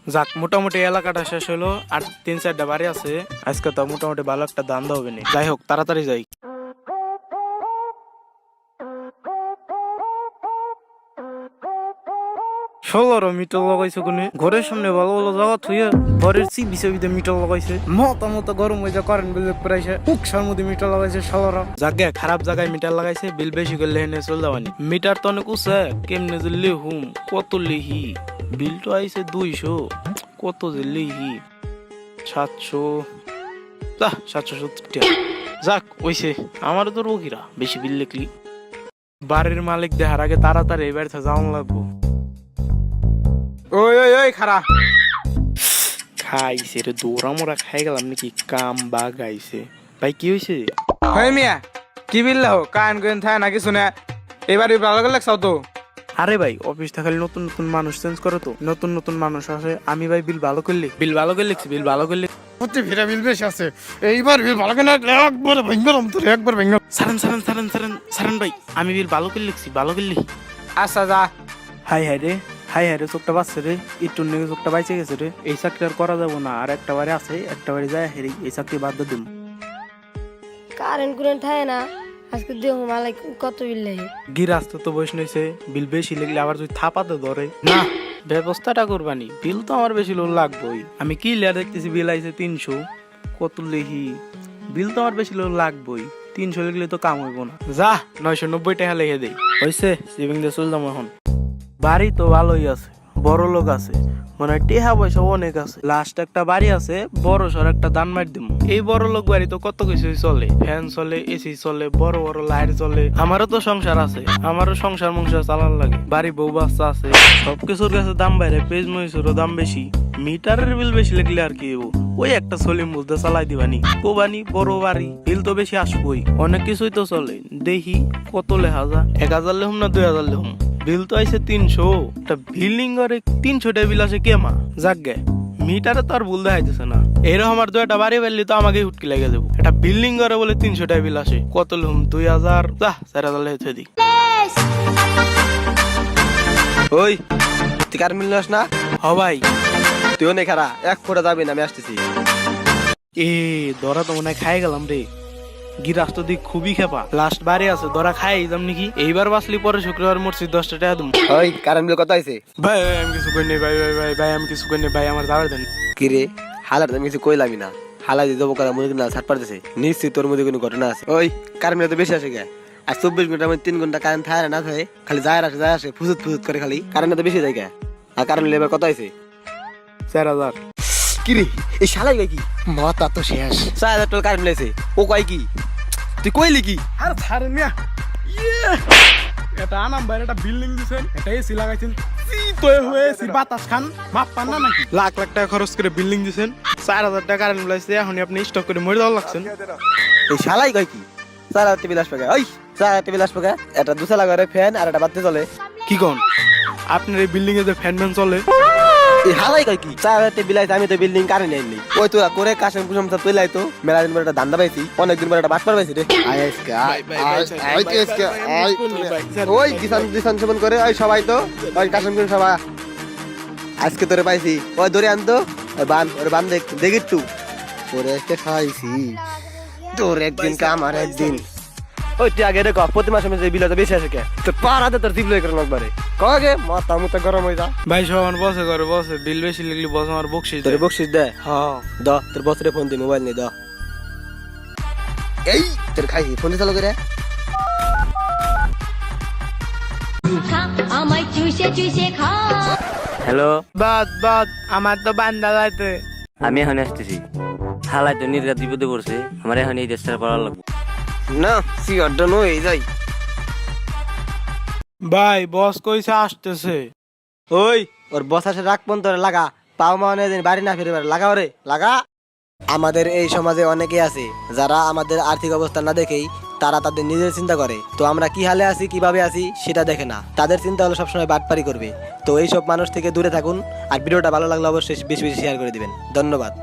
যাক মোটামুটি এলাকাটা শেষ হলো, আর 3-4টা বাড়ি আছে। আজকে তো মোটামুটি ভালো একটা ধান্দা হবে না। যাই হোক তাড়াতাড়ি যাই। 16 মিটার লাগাইছে কোনে ঘরের সামনে ভালো ভালো জায়গা থুয়ে ঘরের চিবিতে মিটার লাগাইছে। মতো গরম হয়ে যায়, কারেন্ট বিল প্রাইসে উকসার মধ্যে মিটার লাগাইছে 16। জায়গায় খারাপ জায়গায় মিটার লাগাইছে, বিল বেশি করলে হেনে চলে যাবানি। মিটার তো অনেক উঁচা, কেমনে যে লিহুম, কত লিহি। বিল তো আইছে 200, কত যে লিহি 700, 770 টাকা। যাক ওইছে, আমারও তো রোগীরা বেশি বিল লিখলি। বাড়ির মালিক দেখার আগে তাড়াতাড়ি এবার যাওয়া লাগবো। ওই ওই ওই খারা খাইছে রে, দৌড়া মোড়া খাই গেলাম নাকি? কাম বা গাইছে ভাই, কি হয়েছে? হয় মিয়া কি বিল্লা হো কান গেন থায় না কিছু না, এবারে ভালো করে লাগছাও তো। আরে ভাই অফিসটা খালি নতুন নতুন মানুষ চেঞ্জ করো তো, নতুন নতুন মানুষ আছে। আমি ভাই বিল ভালো করলি, বিল ভালো করে লিখছি, বিল ভালো করে লিখছি। প্রতি ফিরা বিল বেশি আছে, এইবার বিল ভালো করে একবার ভেঙ্গর অন্তর একবার ভেঙ্গর। সারেন ভাই, আমি বিল ভালো করে লিখছি, ভালো করে লিখি। আচ্ছা যা। হাই হাই রে, হাই হাই রে, চোখটা বাঁচছে রে, একটু নিয়ে চোখটা বাইচে গেছে রে। এই চাকরি আর করা যাবো না, আর একটা বাড়ি আছে, একটা বাড়ি যায় হেরি, এই চাকরি বাদ দিয়ে দিম। কারেন্ট কুরেন্ট থাকে না আজকে দেহ মালাই কত বিল লাগে। গিরাস্ত তো বয়স নইছে, বিল বেশি লাগলে আবার যদি থাপাতে ধরে না, ব্যবস্থাটা করবানি। বিল তো আমার বেশি লোক লাগবেই। আমি কি লেয়ার দেখতেছি বিল আইছে 300, কত লিহি। বিল তো আমার বেশি লোক লাগবেই, 300 লিখলে তো কাম হইব না। যা 990 টাকা লিখে দেই, হইছে সেভিং দিয়ে চল যাবো এখন। বাড়ি তো ভালোই আছে, বড় লোক আছে, মানে টেহা পয়সা অনেক আছে। লাস্ট একটা বাড়ি আছে, বড় সর একটা দান মার দিব। এই বড় লোক বাড়ি তো কত কিছু চলে, ফ্যান চলে, এসি চলে, বড় বড় লাইট চলে। আমারও তো সংসার আছে, আমারও সংসার চালান লাগে, বাড়ি বউ বাচ্চা আছে, সবকিছুর কাছে দাম বাইরে, পেজ মহিষেরও দাম বেশি। মিটারের বিল বেশি লাগলে আর কি হবো, ওই একটা সলিম বুঝতে চালাই দিবানি, কোবানি বড় বাড়ি, বিল তো বেশি আসবই। অনেক কিছুই তো চলে, দেখি কত লেখা যা, 1000 লেহুম না 2000 লেহুম। বিল তো আইছে 300, একটা বিল্ডিং করে 300 টাকা বিল আসে কে মা? যাক গে, মিটারে তো আর ভুল দেখাইতেছে না। এরকম আমার 2টা বাড়ি ফেললি তো আমাকে হুটকি লেগে যাবো। একটা বিল্ডিং করে বলে 300 টাকা বিল আসে, কত লুম 2000, 4000 লেগে দি। ওই তুই কার মিলনাস না? হ ভাই, তুইও নে খারা, এক ফোটা যাবি না, আমি আসতেছি। এ ধরা তো মনে হয় খাই গেলাম রে। গিরাস্ত দিক খুবই খেপা, লাস্ট বাড়ি আছে, ধরা খাই যাম নাকি? এইবার বাঁচলি পরে শুক্রবার মরছি 10টা টাকা দিম। ওই কারেন্ট বিল কত আইছে? ভাই আমি কিছু করিনি, ভাই ভাই ভাই ভাই আমি কিছু করিনি ভাই, আমার দাবার দেন। কি রে হালার আমি কিছু কইলামই না, হালা দিয়ে যাবো করা মনে না ছাড় পারতেছে, নিশ্চয়ই তোর মধ্যে কোনো ঘটনা আছে। ওই কারেন্ট বিল তো বেশি আসে গে, আর 24 ঘন্টার মধ্যে 3 ঘন্টা কারেন্ট থাকে না থাকে, খালি যায় আসে ফুসুত করে, খালি কারেন্ট তো বেশি যায় গে। আর কারেন্ট বিল এবার কত আইছে? 4000। কি রে এই শালাই কি মাথা তো শেষ, 4000 টাকা কারেন্ট বিল আইছে। ও কয় কি তুই কইলি কি? আর ছাড়েন মিয়া, এটা আনাম ভাই, এটা বিল্ডিং দিছেন, এটা এসি লাগাইছেন, শীত হয়েছে বাতাস খান, মাপ পান না নাকি? লাখ লাখ টাকা খরচ করে বিল্ডিং দিছেন, 4000 টাকা কারেন্ট লাইছে, এখন আপনি স্টক করে মরে যাওয়া লাগছেন। এই শালাই কয় কি 4000 টিভি আসবে? ওই 4000 টিভি আসবে, এটা দুসা লাগারে ফ্যান আর এটা বাদতে চলে। কি কোন আপনার এই বিল্ডিং এ যে ফ্যান ম্যান চলে? এই হালাই কয় কি 4000 টিভি লাইছে, আমি তো বিল্ডিং কারে নেই নি। ওই তোরা করে কাশম কুসম সব তুই লাইতো, মেলা দিন পরে একটা ধান্দা পাইছি, অনেক দিন পরে একটা বাটপার পাইছি রে। ওই কিষান সেবন করে ওই সবাই তো ওই কাশম কুসম সবাই আজকে তোরে পাইছি। ওই ধরে আনতো ওর বান দেখ একটু ওরে একটা খাইছি, তোর একদিন কা আমার একদিন। ওই তুই আগে রেখো প্রতি মাসে মাসে বিলটা বেশি আসে কে, তোর পাড়াতে তোর জিবলাই করে একবারে কগে মাথা মুথা গরম হয়ে যা। ভাই সব আমার বসে করে, বসে বিল বেশি লিখলি বস আমার বকশিস তোর বকশিস দে। হ্যাঁ দ তোর বসরে ফোন দি, মোবাইল নে দ। এই তোর খাই ফোন চালু করে। আমায় চুষে চুষে খা। হ্যালো, বাদ আমার তো বান্দা যাইতে। আমি এখন আসতেছি। হালাই তো নির্ঘাত বিপদে পড়ছে, আমার এখন এই দেশটা পড়া লাগবে। না সিগারটা নই যাই। ভাই বস কইছে আসতেছে। ওই ওর বস আসে রাখ পন তোরে লাগা, পাও মানে বাড়ি না ফিরে লাগা, ওরে লাগা। আমাদের এই সমাজে অনেকেই আছে যারা আমাদের আর্থিক অবস্থা না দেখেই তারা তাদের নিজের চিন্তা করে, তো আমরা কি হালে আছি কিভাবে আছি সেটা দেখে না, তাদের চিন্তা হলো সবসময় বাটপারি করবে। তো এইসব মানুষ থেকে দূরে থাকুন, আর ভিডিওটা ভালো লাগলে অবশ্যই বেশি বেশি শেয়ার করে দিবেন। ধন্যবাদ।